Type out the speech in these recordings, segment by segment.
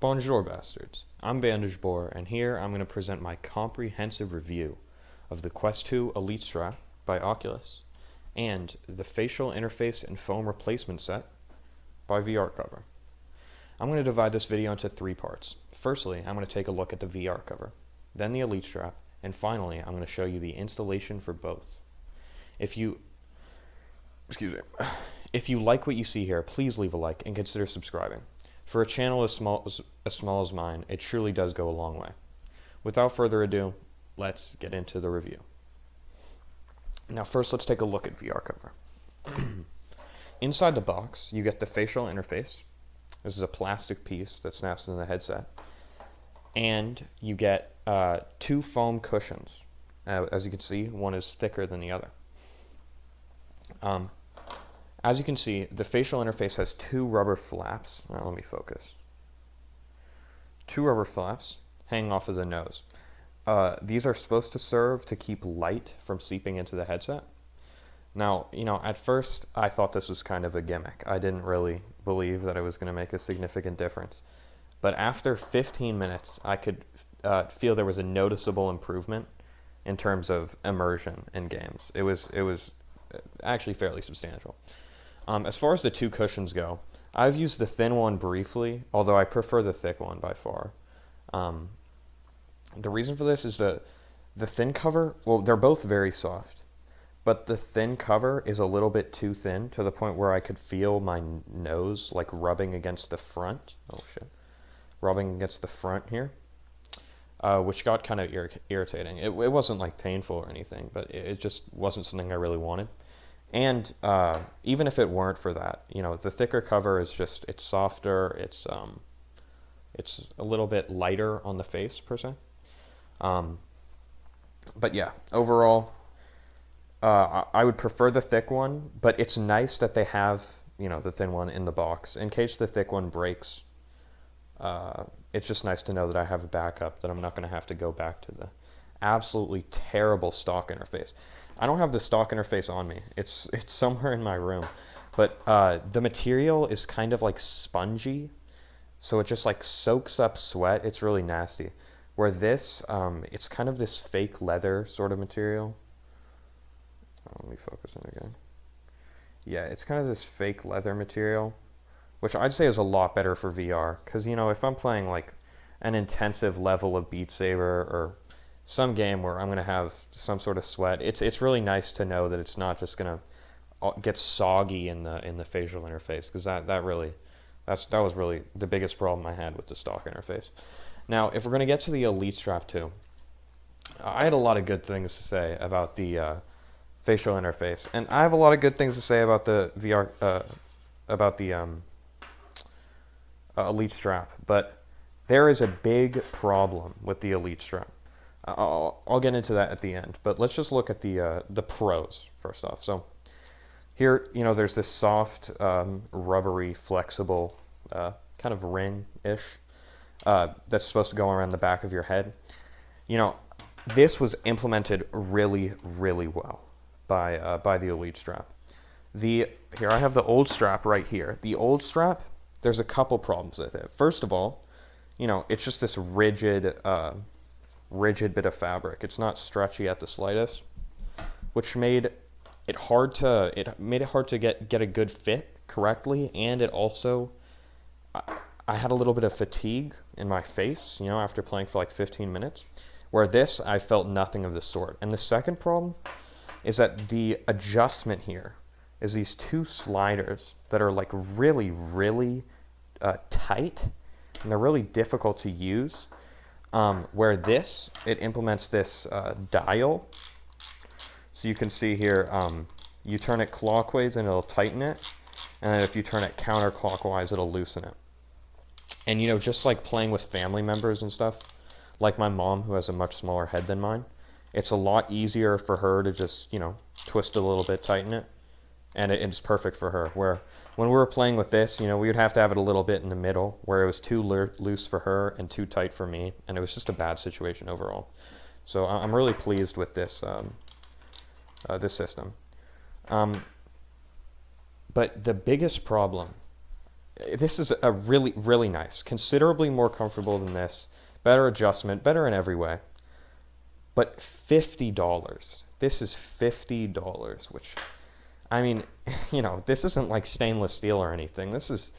Bonjour, bastards. I'm Bandage Boar, and here I'm going to present my comprehensive review of the Quest 2 Elite Strap by Oculus and the Facial Interface and Foam Replacement Set by VR Cover. I'm going to divide this video into 3 parts. Firstly, I'm going to take a look at the VR cover, then the Elite Strap, and finally, I'm going to show you the installation for both. If you like what you see here, please leave a like and consider subscribing. For a channel as small as mine, it truly does go a long way. Without further ado, let's get into the review. Now first, let's take a look at VR cover. Inside the box, you get the facial interface. This is a plastic piece that snaps into the headset. And you get 2 foam cushions. As you can see, one is thicker than the other. As you can see, the facial interface has 2 rubber flaps. Now, let me focus. 2 rubber flaps hanging off of the nose. These are supposed to serve to keep light from seeping into the headset. Now, at first, I thought this was kind of a gimmick. I didn't really believe that it was going to make a significant difference. But after 15 minutes, I could feel there was a noticeable improvement in terms of immersion in games. It was actually fairly substantial. As far as the 2 cushions go, I've used the thin one briefly, although I prefer the thick one by far. The reason for this is the thin cover, well, they're both very soft, but the thin cover is a little bit too thin to the point where I could feel my nose like rubbing against the front. Rubbing against the front here, which got kind of irritating. It wasn't like painful or anything, but it just wasn't something I really wanted. And even if it weren't for that, the thicker cover is just, it's softer, it's a little bit lighter on the face, per se. But yeah, overall, I would prefer the thick one, but it's nice that they have, the thin one in the box. In case the thick one breaks, it's just nice to know that I have a backup, that I'm not going to have to go back to the absolutely terrible stock interface. I don't have the stock interface on me. It's somewhere in my room. But the material is kind of like spongy, so it just like soaks up sweat. It's really nasty. Where this, it's kind of this fake leather sort of material. Let me focus in again. Yeah, it's kind of this fake leather material, which I'd say is a lot better for VR. Because, if I'm playing like an intensive level of Beat Saber or some game where I'm going to have some sort of sweat, it's really nice to know that it's not just going to get soggy in the facial interface, because that was really the biggest problem I had with the stock interface. Now, if we're going to get to the Elite Strap 2, I had a lot of good things to say about the facial interface, and I have a lot of good things to say about the VR about the Elite Strap, but there is a big problem with the Elite Strap. I'll get into that at the end, but let's just look at the pros first off. So here, there's this soft, rubbery, flexible kind of ring-ish that's supposed to go around the back of your head. This was implemented really, really well by the Elite Strap. Here I have the old strap right here. The old strap, there's a couple problems with it. First of all, it's just this rigid bit of fabric. It's not stretchy at the slightest, which made it hard to get a good fit correctly, and it also, I had a little bit of fatigue in my face, after playing for like 15 minutes, where this, I felt nothing of the sort. And the second problem is that the adjustment here is these 2 sliders that are like really, really tight, and they're really difficult to use. Where it implements this dial. So you can see here, you turn it clockwise and it'll tighten it, and then if you turn it counterclockwise, it'll loosen it. And just like playing with family members and stuff, like my mom, who has a much smaller head than mine, it's a lot easier for her to just, twist a little bit, tighten it, and it's perfect for her. Where when we were playing with this, we would have to have it a little bit in the middle, where it was too loose for her and too tight for me, and it was just a bad situation overall. So I'm really pleased with this this system. But the biggest problem this is a really, really nice, considerably more comfortable than this, better adjustment, better in every way. But $50. This is $50, which, I mean, this isn't like stainless steel or anything. This is,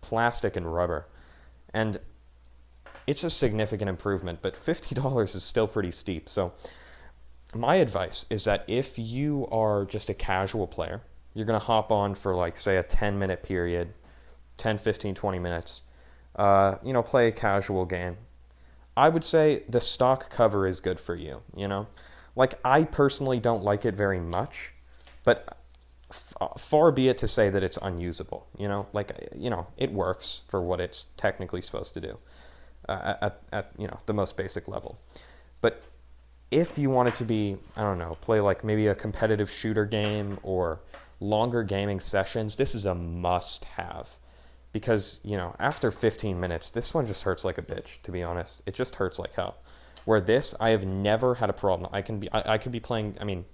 plastic and rubber. And it's a significant improvement, but $50 is still pretty steep. So my advice is that if you are just a casual player, you're going to hop on for like, say, a 10-minute period, 10, 15, 20 minutes, play a casual game. I would say the stock cover is good for you, Like, I personally don't like it very much, but far be it to say that it's unusable, it works for what it's technically supposed to do at the most basic level. But if you want it to be, I don't know, play like maybe a competitive shooter game or longer gaming sessions, this is a must-have. Because, after 15 minutes, this one just hurts like a bitch, to be honest. It just hurts like hell. Where this, I have never had a problem. I could be playing,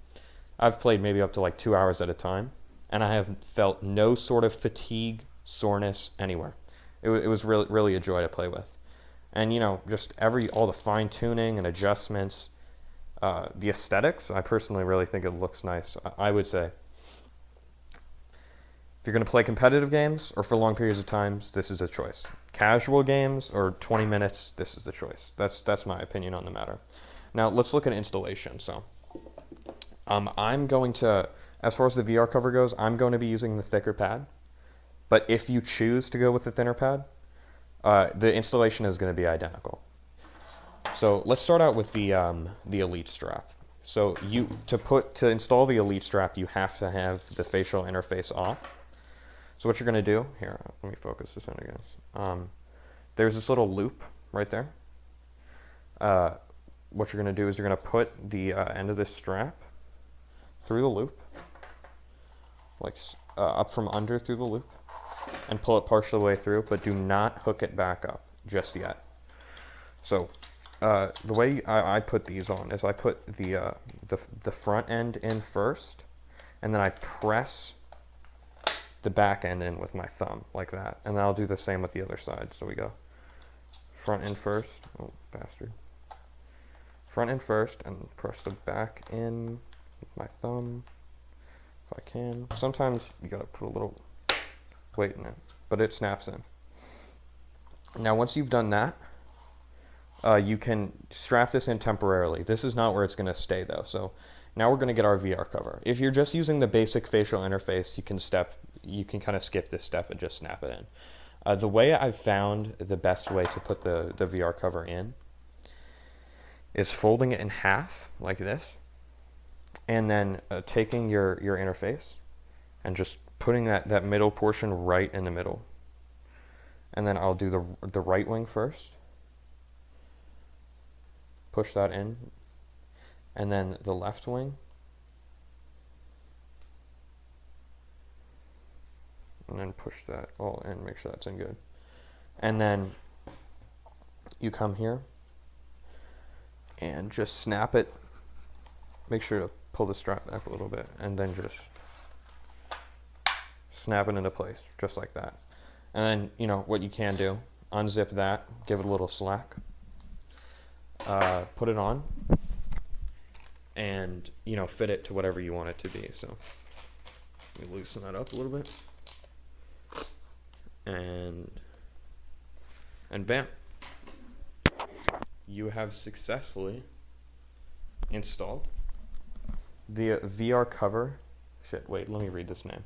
I've played maybe up to like 2 hours at a time, and I have felt no sort of fatigue, soreness, anywhere. It was really, really a joy to play with. And, just all the fine-tuning and adjustments, the aesthetics, I personally really think it looks nice. I would say, if you're going to play competitive games or for long periods of times, this is a choice. Casual games or 20 minutes, this is the choice. That's my opinion on the matter. Now, let's look at installation. So, I'm going to, as far as the VR cover goes, I'm going to be using the thicker pad. But if you choose to go with the thinner pad, the installation is going to be identical. So let's start out with the Elite strap. So to install the Elite strap, you have to have the facial interface off. So what you're going to do, here, let me focus this in again. There's this little loop right there. What you're going to do is you're going to put the end of this strap through the loop, like up from under through the loop, and pull it partial way through, but do not hook it back up just yet. So the way I put these on is I put the front end in first, and then I press the back end in with my thumb like that, and then I'll do the same with the other side. So we go front end first, oh bastard, front end first, and press the back in with my thumb if I can. Sometimes you gotta put a little weight in it, but it snaps in. Now once you've done that, you can strap this in temporarily. This is not where it's going to stay though. So now we're going to get our VR cover. If you're just using the basic facial interface, you can kind of skip this step and just snap it in. The way I've found the best way to put the VR cover in is folding it in half like this, and then taking your interface and just putting that middle portion right in the middle. And then I'll do the right wing first. Push that in, and then the left wing, and then push that all in, make sure that's in good. And then you come here and just snap it, make sure to pull the strap back a little bit, and then just snap it into place, just like that. And then, what you can do, unzip that, give it a little slack, put it on, and fit it to whatever you want it to be. So let me loosen that up a little bit, and bam, you have successfully installed the VR cover. Shit, wait, let me read this name.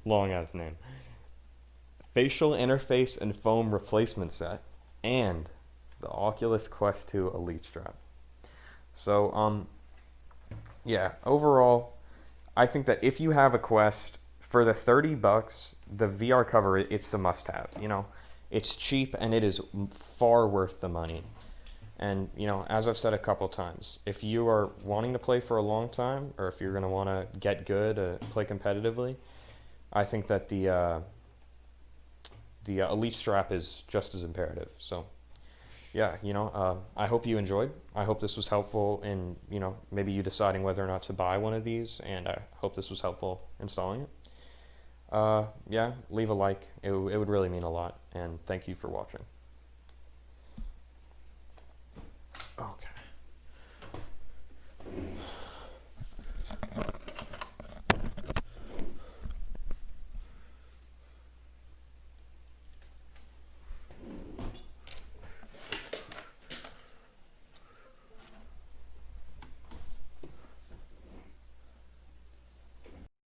Long ass name. Facial interface and foam replacement set, and the Oculus Quest 2 Elite strap. So, overall, I think that if you have a Quest, for the $30, the VR cover, it's a must-have. It's cheap, and it is far worth the money. And, as I've said a couple times, if you are wanting to play for a long time, or if you're going to want to get good, play competitively, I think that the Elite strap is just as imperative. So, yeah, I hope you enjoyed. I hope this was helpful in, maybe you deciding whether or not to buy one of these, and I hope this was helpful installing it. yeah, leave a like. It would really mean a lot. And thank you for watching. Okay.